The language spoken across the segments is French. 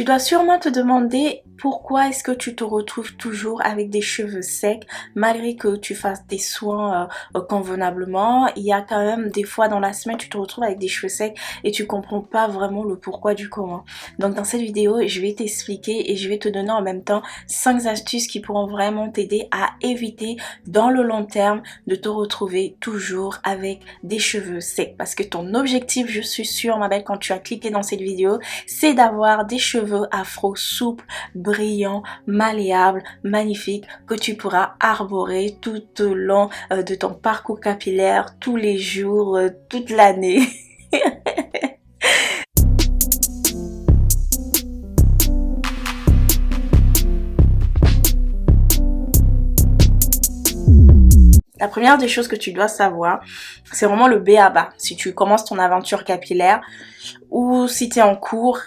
Tu dois sûrement te demander pourquoi est-ce que tu te retrouves toujours avec des cheveux secs malgré que tu fasses des soins convenablement. Il y a quand même des fois dans la semaine tu te retrouves avec des cheveux secs et tu comprends pas vraiment le pourquoi du comment. Donc dans cette vidéo je vais t'expliquer et je vais te donner en même temps 5 astuces qui pourront vraiment t'aider à éviter dans le long terme de te retrouver toujours avec des cheveux secs. Parce que ton objectif, je suis sûre ma belle, quand tu as cliqué dans cette vidéo, c'est d'avoir des cheveux afro souples, brillants, malléables, magnifiques, que tu pourras arborer tout au long de ton parcours capillaire, tous les jours, toute l'année. La première des choses que tu dois savoir, c'est vraiment le b.a.-ba. Si tu commences ton aventure capillaire ou si tu es en cours,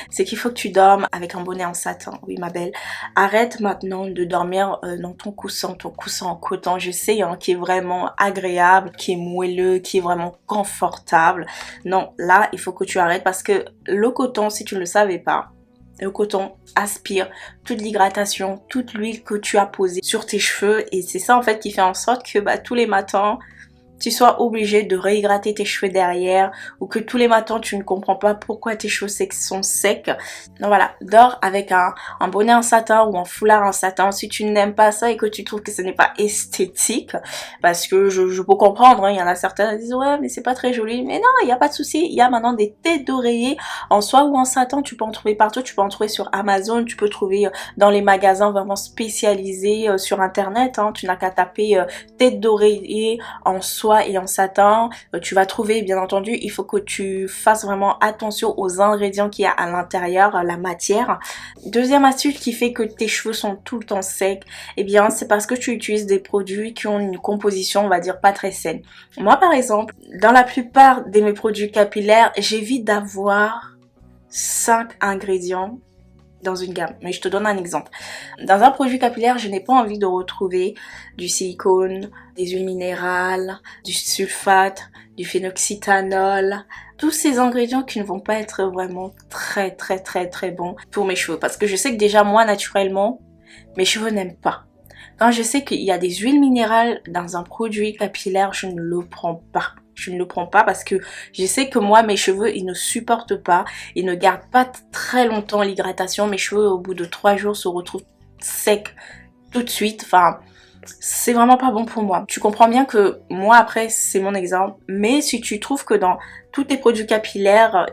c'est qu'il faut que tu dormes avec un bonnet en satin. Oui ma belle, arrête maintenant de dormir dans ton coussin en coton, je sais, hein, qui est vraiment agréable, qui est moelleux, qui est vraiment confortable. Non, là il faut que tu arrêtes parce que le coton, si tu ne le savais pas, le coton aspire toute l'hydratation, toute l'huile que tu as posée sur tes cheveux et c'est ça en fait qui fait en sorte que tous les matins tu sois obligé de réhydrater tes cheveux derrière ou que tous les matins tu ne comprends pas pourquoi tes cheveux sont secs. Donc voilà, dors avec un bonnet en satin ou un foulard en satin si tu n'aimes pas ça et que tu trouves que ce n'est pas esthétique, parce que je peux comprendre, hein, il y en a certains qui disent ouais mais c'est pas très joli, mais non, il n'y a pas de souci, il y a maintenant des têtes d'oreiller en soie ou en satin, tu peux en trouver partout, tu peux en trouver sur Amazon, tu peux trouver dans les magasins vraiment spécialisés sur internet, hein, tu n'as qu'à taper tête d'oreiller en soie et en satin, tu vas trouver, bien entendu, il faut que tu fasses vraiment attention aux ingrédients qu'il y a à l'intérieur, la matière. Deuxième astuce qui fait que tes cheveux sont tout le temps secs, eh bien c'est parce que tu utilises des produits qui ont une composition, on va dire, pas très saine. Moi par exemple, dans la plupart de mes produits capillaires, j'évite d'avoir 5 ingrédients dans une gamme, mais je te donne un exemple. Dans un produit capillaire, je n'ai pas envie de retrouver du silicone, des huiles minérales, du sulfate, du phénoxyéthanol, tous ces ingrédients qui ne vont pas être vraiment très bons pour mes cheveux, parce que je sais que déjà moi naturellement, mes cheveux n'aiment pas. Quand je sais qu'il y a des huiles minérales dans un produit capillaire, je ne le prends pas. Je ne le prends pas parce que je sais que moi, mes cheveux, ils ne supportent pas. Ils ne gardent pas très longtemps l'hydratation. Mes cheveux, au bout de 3 jours, se retrouvent secs tout de suite. Enfin, c'est vraiment pas bon pour moi. Tu comprends bien que moi, après, c'est mon exemple. Mais si tu trouves que dans tous tes produits capillaires,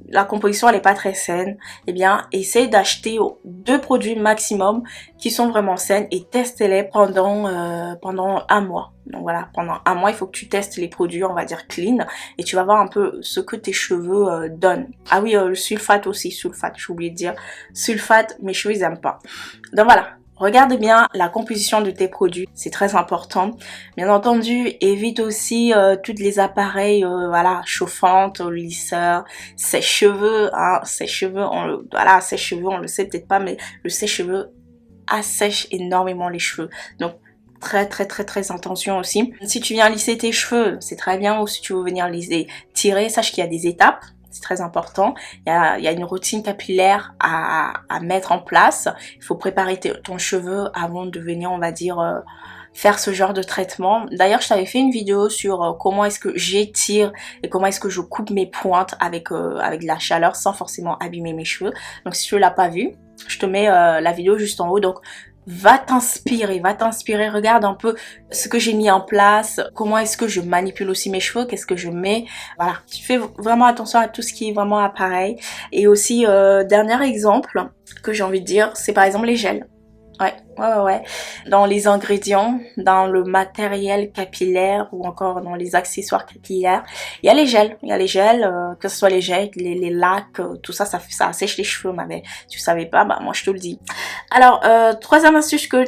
la composition elle est pas très saine, eh bien essaye d'acheter 2 produits maximum qui sont vraiment saines et teste-les pendant un mois. Donc voilà, pendant un mois il faut que tu testes les produits, on va dire clean, et tu vas voir un peu ce que tes cheveux donnent. Ah oui, le sulfate aussi, sulfate, j'ai oublié de dire, sulfate, mes cheveux ils aiment pas. Donc voilà. Regarde bien la composition de tes produits, c'est très important. Bien entendu, évite aussi tous les appareils voilà, chauffantes, lisseurs, sèche-cheveux, hein, sèche-cheveux, sèche-cheveux, on le sait peut-être pas, mais le sèche-cheveux assèche énormément les cheveux. Donc très attention aussi. Si tu viens lisser tes cheveux, c'est très bien, ou si tu veux venir les tirer, sache qu'il y a des étapes. C'est très important. Il y a une routine capillaire à mettre en place. Il faut préparer ton cheveu avant de venir, on va dire, faire ce genre de traitement. D'ailleurs, je t'avais fait une vidéo sur comment est-ce que j'étire et comment est-ce que je coupe mes pointes avec de la chaleur sans forcément abîmer mes cheveux. Donc si tu ne l'as pas vu, je te mets la vidéo juste en haut. Donc va t'inspirer, regarde un peu ce que j'ai mis en place, comment est-ce que je manipule aussi mes cheveux, qu'est-ce que je mets, voilà. Tu fais vraiment attention à tout ce qui est vraiment appareil. Et aussi, dernier exemple que j'ai envie de dire, c'est par exemple les gels. Ouais. Dans les ingrédients, dans le matériel capillaire ou encore dans les accessoires capillaires, il y a les gels, que ce soit les gels, les lacs, tout ça, ça assèche les cheveux, ma belle. Si tu savais pas, moi je te le dis. Alors, troisième astuce que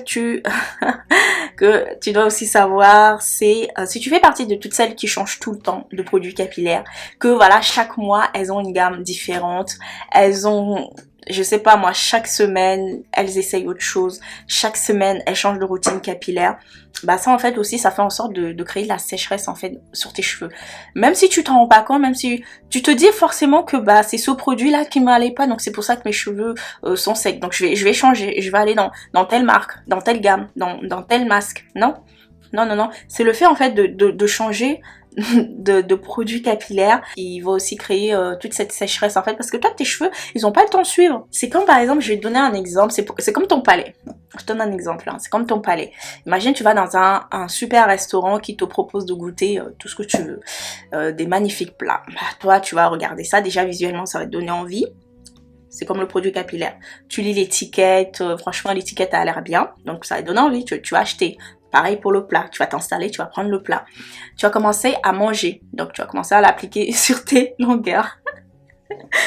que tu dois aussi savoir, c'est si tu fais partie de toutes celles qui changent tout le temps de produits capillaires, que voilà, chaque mois, elles ont une gamme différente, elles ont je sais pas moi, chaque semaine, elles essayent autre chose. Chaque semaine, elles changent de routine capillaire. Bah ça en fait aussi, ça fait en sorte de créer de la sécheresse en fait sur tes cheveux. Même si tu t'en rends pas compte, même si tu te dis forcément que bah c'est ce produit là qui m'allait pas, donc c'est pour ça que mes cheveux sont secs. Donc je vais changer, je vais aller dans telle marque, dans telle gamme, dans tel masque. Non, non, non, non. C'est le fait en fait de changer de produits capillaires. Il va aussi créer toute cette sécheresse en fait, parce que toi tes cheveux ils ont pas le temps de suivre. C'est comme par exemple, je vais te donner un exemple, c'est comme ton palais. Je te donne un exemple, hein. C'est comme ton palais. Imagine tu vas dans un super restaurant qui te propose de goûter tout ce que tu veux, des magnifiques plats. Bah, toi tu vas regarder ça, déjà visuellement ça va te donner envie. C'est comme le produit capillaire. Tu lis l'étiquette, franchement l'étiquette a l'air bien, donc ça va te donner envie, tu vas acheter. Pareil pour le plat, tu vas t'installer, tu vas prendre le plat. Tu vas commencer à manger, donc tu vas commencer à l'appliquer sur tes longueurs.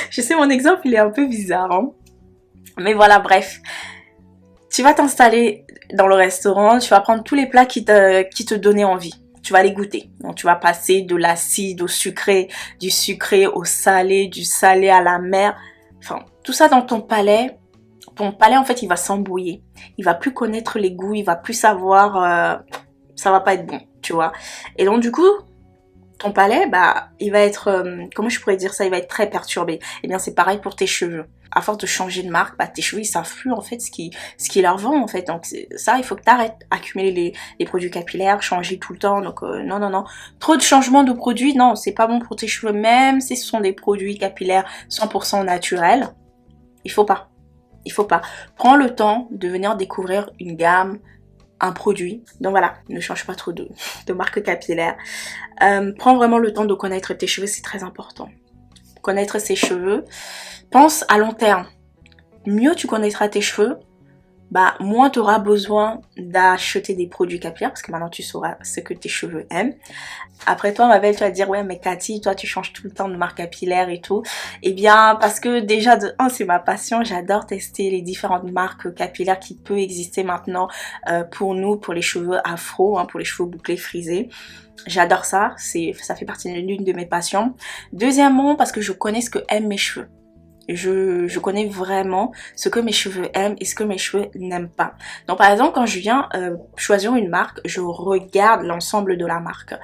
Je sais, mon exemple il est un peu bizarre, hein? Mais voilà, bref. Tu vas t'installer dans le restaurant, tu vas prendre tous les plats qui te donnaient envie. Tu vas les goûter. Donc tu vas passer de l'acide au sucré, du sucré au salé, du salé à la mer. Enfin, tout ça dans ton palais en fait il va s'embrouiller, il va plus connaître les goûts, il va plus savoir, ça va pas être bon, tu vois. Et donc du coup ton palais bah il va être, comment je pourrais dire ça, il va être très perturbé. Et bien c'est pareil pour tes cheveux. À force de changer de marque, bah tes cheveux ils savent plus en fait ce qui leur vend en fait. Donc ça il faut que tu arrêtes accumuler les produits capillaires, changer tout le temps. Donc non non non, trop de changements de produits, non c'est pas bon pour tes cheveux, même si ce sont des produits capillaires 100% naturels. Il faut pas. Il faut pas. Prends le temps de venir découvrir une gamme, un produit. Donc voilà, ne change pas trop de marque capillaire. Prends vraiment le temps de connaître tes cheveux, c'est très important. Connaître ses cheveux. Pense à long terme. Mieux tu connaîtras tes cheveux, bah moins tu auras besoin d'acheter des produits capillaires parce que maintenant tu sauras ce que tes cheveux aiment. Après toi ma belle, tu vas dire ouais mais Cathy, toi tu changes tout le temps de marque capillaire et tout. Eh bien parce que déjà de un c'est ma passion, j'adore tester les différentes marques capillaires qui peuvent exister maintenant pour nous, pour les cheveux afro, hein, pour les cheveux bouclés frisés. J'adore ça, ça fait partie de l'une de mes passions. Deuxièmement parce que je connais ce que aiment mes cheveux. Je connais vraiment ce que mes cheveux aiment et ce que mes cheveux n'aiment pas. Donc par exemple quand je viens choisir une marque, je regarde l'ensemble de la marque.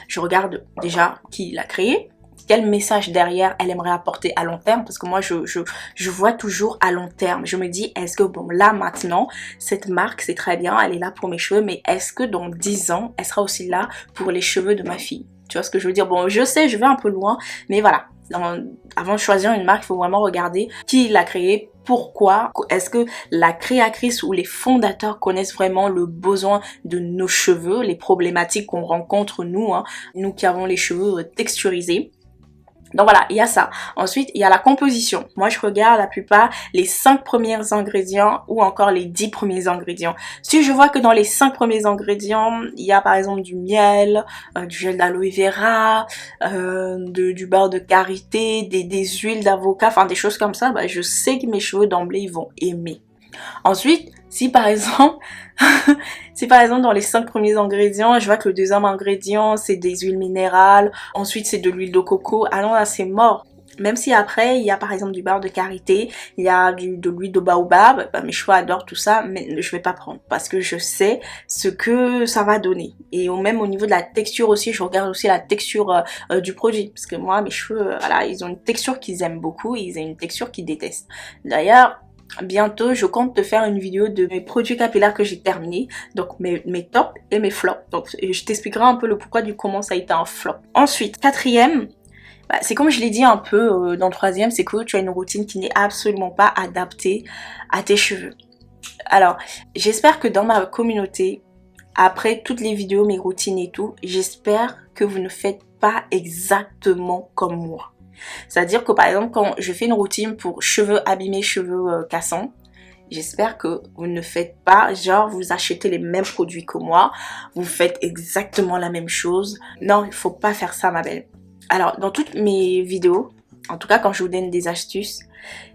Je regarde déjà qui l'a créée, quel message derrière elle aimerait apporter à long terme, parce que moi je vois toujours à long terme. Je me dis est-ce que bon là maintenant cette marque c'est très bien, elle est là pour mes cheveux, mais est-ce que dans 10 ans elle sera aussi là pour les cheveux de ma fille? Tu vois ce que je veux dire? Bon je sais je vais un peu loin, mais voilà. Avant de choisir une marque, il faut vraiment regarder qui l'a créée, pourquoi, est-ce que la créatrice ou les fondateurs connaissent vraiment le besoin de nos cheveux, les problématiques qu'on rencontre nous, hein, nous qui avons les cheveux texturisés. Donc voilà, il y a ça. Ensuite, il y a la composition. Moi, je regarde la plupart les 5 premiers ingrédients ou encore les 10 premiers ingrédients. Si je vois que dans les 5 premiers ingrédients, il y a par exemple du miel, du gel d'aloe vera, du beurre de karité, des huiles d'avocat, enfin des choses comme ça, bah, je sais que mes cheveux d'emblée, ils vont aimer. Ensuite, si par exemple dans les 5 premiers ingrédients, je vois que le deuxième ingrédient c'est des huiles minérales, ensuite c'est de l'huile de coco, ah non là c'est mort. Même si après il y a par exemple du beurre de karité, il y a de l'huile de baobab, bah, mes cheveux adorent tout ça, mais je vais pas prendre parce que je sais ce que ça va donner. Et même au niveau de la texture aussi, je regarde aussi la texture du produit, parce que moi mes cheveux, voilà, ils ont une texture qu'ils aiment beaucoup et ils ont une texture qu'ils détestent. D'ailleurs, bientôt je compte te faire une vidéo de mes produits capillaires que j'ai terminés, donc mes tops et mes flops. Donc je t'expliquerai un peu le pourquoi du comment ça a été un flop. Ensuite, quatrième, bah, c'est comme je l'ai dit un peu dans le troisième, c'est que tu as une routine qui n'est absolument pas adaptée à tes cheveux. Alors j'espère que dans ma communauté, après toutes les vidéos, mes routines et tout, j'espère que vous ne faites pas exactement comme moi. C'est-à-dire que par exemple quand je fais une routine pour cheveux abîmés, cheveux cassants, j'espère que vous ne faites pas genre vous achetez les mêmes produits que moi, vous faites exactement la même chose. Non, il faut pas faire ça ma belle. Alors dans toutes mes vidéos, en tout cas quand je vous donne des astuces,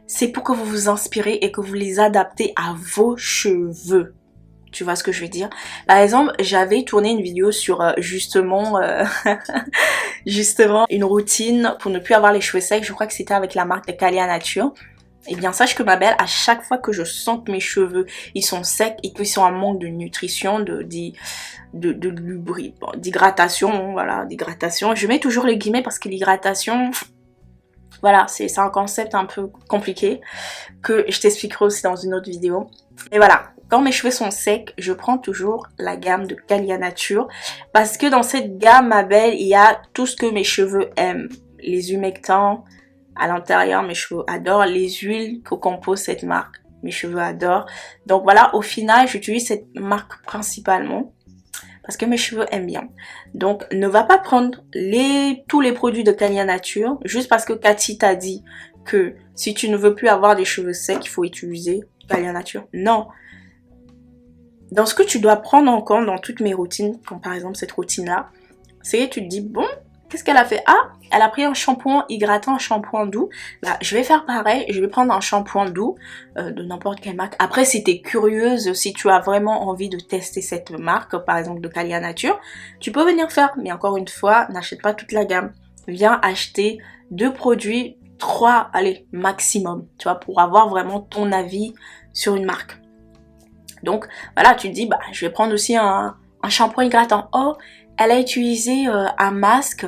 c'est pour que vous vous inspirez et que vous les adaptez à vos cheveux. Tu vois ce que je veux dire? Par exemple, j'avais tourné une vidéo sur justement une routine pour ne plus avoir les cheveux secs. Je crois que c'était avec la marque de Calia Nature. Eh bien sache que ma belle, à chaque fois que je sens que mes cheveux ils sont secs et qu'ils sont en manque de nutrition, d'hydratation, voilà, d'hydratation, je mets toujours les guillemets parce que l'hydratation, voilà, c'est un concept un peu compliqué que je t'expliquerai aussi dans une autre vidéo. Et voilà, quand mes cheveux sont secs, je prends toujours la gamme de Calia Nature parce que dans cette gamme, ma belle, il y a tout ce que mes cheveux aiment. Les humectants, à l'intérieur, mes cheveux adorent. Les huiles que compose cette marque, mes cheveux adorent. Donc voilà, au final, j'utilise cette marque principalement parce que mes cheveux aiment bien. Donc ne va pas prendre tous les produits de Calia Nature juste parce que Cathy t'a dit que si tu ne veux plus avoir des cheveux secs, il faut utiliser Calia Nature. Non. Dans ce que tu dois prendre en compte dans toutes mes routines, comme par exemple cette routine-là, c'est que tu te dis, bon, qu'est-ce qu'elle a fait? Ah, elle a pris un shampoing hydratant, un shampoing doux. Bah, je vais faire pareil, je vais prendre un shampoing doux de n'importe quelle marque. Après, si tu es curieuse, si tu as vraiment envie de tester cette marque, par exemple de Calia Nature, tu peux venir faire. Mais encore une fois, n'achète pas toute la gamme. Viens acheter 2 produits, 3, allez, maximum, tu vois, pour avoir vraiment ton avis sur une marque. Donc, voilà, tu te dis, bah, je vais prendre aussi un shampoing hydratant. Oh, elle a utilisé un masque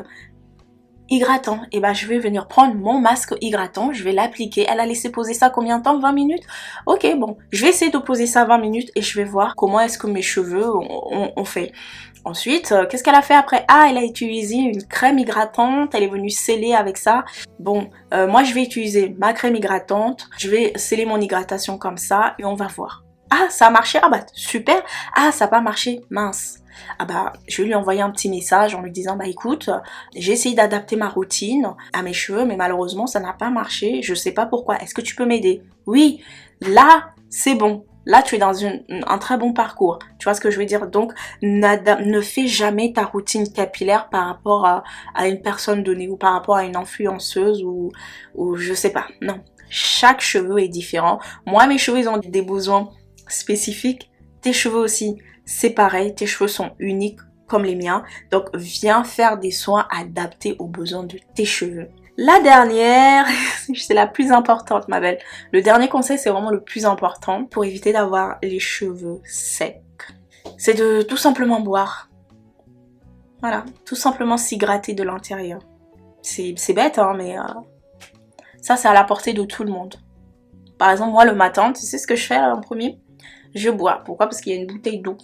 hydratant. Et ben je vais venir prendre mon masque hydratant, je vais l'appliquer. Elle a laissé poser ça combien de temps? 20 minutes? Ok, bon, je vais essayer de poser ça 20 minutes et je vais voir comment est-ce que mes cheveux ont fait. Ensuite, qu'est-ce qu'elle a fait après? Ah, elle a utilisé une crème hydratante, elle est venue sceller avec ça. Bon, moi je vais utiliser ma crème hydratante, je vais sceller mon hydratation comme ça et on va voir. Ah, ça a marché? Ah bah super. Ah, ça n'a pas marché? Mince. Ah bah, je vais lui envoyer un petit message en lui disant, bah écoute, j'ai essayé d'adapter ma routine à mes cheveux, mais malheureusement, ça n'a pas marché. Je sais pas pourquoi. Est-ce que tu peux m'aider? Oui, là, c'est bon. Là, tu es dans un très bon parcours. Tu vois ce que je veux dire? Donc, ne fais jamais ta routine capillaire par rapport à une personne donnée ou par rapport à une influenceuse ou je sais pas. Non. Chaque cheveu est différent. Moi, mes cheveux, ils ont des besoins spécifiques. Tes cheveux aussi, c'est pareil. Tes cheveux sont uniques comme les miens. Donc, viens faire des soins adaptés aux besoins de tes cheveux. La dernière, c'est la plus importante, ma belle. Le dernier conseil, c'est vraiment le plus important pour éviter d'avoir les cheveux secs. C'est de tout simplement boire. Voilà, tout simplement s'hydrater de l'intérieur. C'est bête, hein, mais ça, c'est à la portée de tout le monde. Par exemple, moi, le matin, tu sais ce que je fais là, en premier? Je bois. Pourquoi? Parce qu'il y a une bouteille d'eau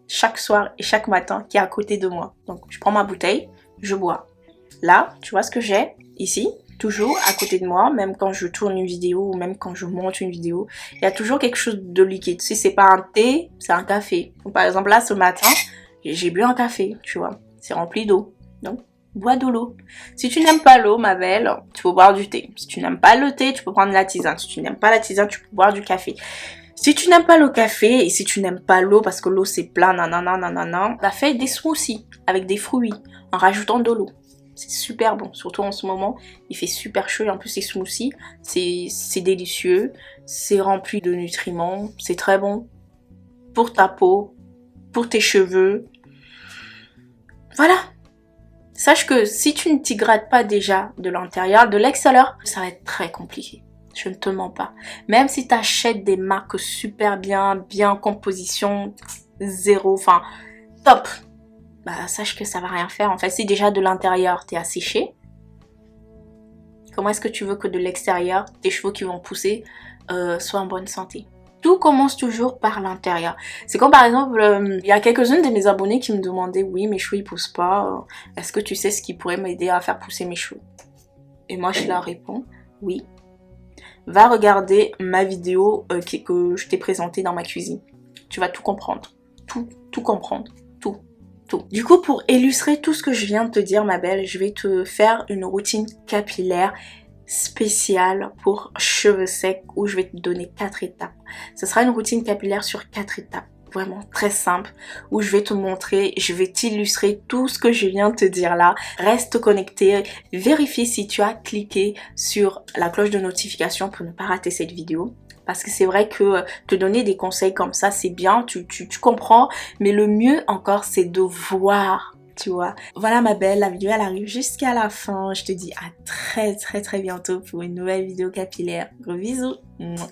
chaque soir et chaque matin qui est à côté de moi. Donc, je prends ma bouteille, je bois. Là, tu vois ce que j'ai ici, toujours à côté de moi, même quand je tourne une vidéo ou même quand je monte une vidéo, il y a toujours quelque chose de liquide. Si c'est pas un thé, c'est un café. Donc, par exemple, là, ce matin, j'ai bu un café, tu vois. C'est rempli d'eau. Donc, bois de l'eau. Si tu n'aimes pas l'eau, ma belle, tu peux boire du thé. Si tu n'aimes pas le thé, tu peux prendre la tisane. Si tu n'aimes pas la tisane, tu peux boire du café. Si tu n'aimes pas le café et si tu n'aimes pas l'eau parce que l'eau c'est plat, bah fais des smoothies avec des fruits en rajoutant de l'eau. C'est super bon, surtout en ce moment, il fait super chaud et en plus les smoothies, c'est délicieux, c'est rempli de nutriments, c'est très bon pour ta peau, pour tes cheveux. Voilà. Sache que si tu ne t'hydrates pas déjà de l'intérieur, de l'extérieur, ça va être très compliqué. Je ne te mens pas. Même si tu achètes des marques super bien composition, zéro, enfin, top. Bah, sache que ça va rien faire. En fait, si déjà de l'intérieur, t'es asséché, comment est-ce que tu veux que de l'extérieur, tes cheveux qui vont pousser soient en bonne santé? Tout commence toujours par l'intérieur. C'est comme par exemple, il y a quelques-unes de mes abonnés qui me demandaient, oui, mes cheveux ils poussent pas. Est-ce que tu sais ce qui pourrait m'aider à faire pousser mes cheveux? Et moi, je leur réponds, oui. Va regarder ma vidéo que je t'ai présentée dans ma cuisine. Tu vas tout comprendre. Tout comprendre. Tout. Du coup, pour illustrer tout ce que je viens de te dire, ma belle, je vais te faire une routine capillaire spéciale pour cheveux secs où je vais te donner 4 étapes. Ce sera une routine capillaire sur 4 étapes. Vraiment très simple, où je vais te montrer, je vais t'illustrer tout ce que je viens de te dire là. Reste connecté, vérifie si tu as cliqué sur la cloche de notification pour ne pas rater cette vidéo. Parce que c'est vrai que te donner des conseils comme ça, c'est bien, tu comprends. Mais le mieux encore, c'est de voir tu vois. Voilà ma belle, la vidéo elle arrive jusqu'à la fin. Je te dis à très bientôt pour une nouvelle vidéo capillaire. Gros bisous. Mouah.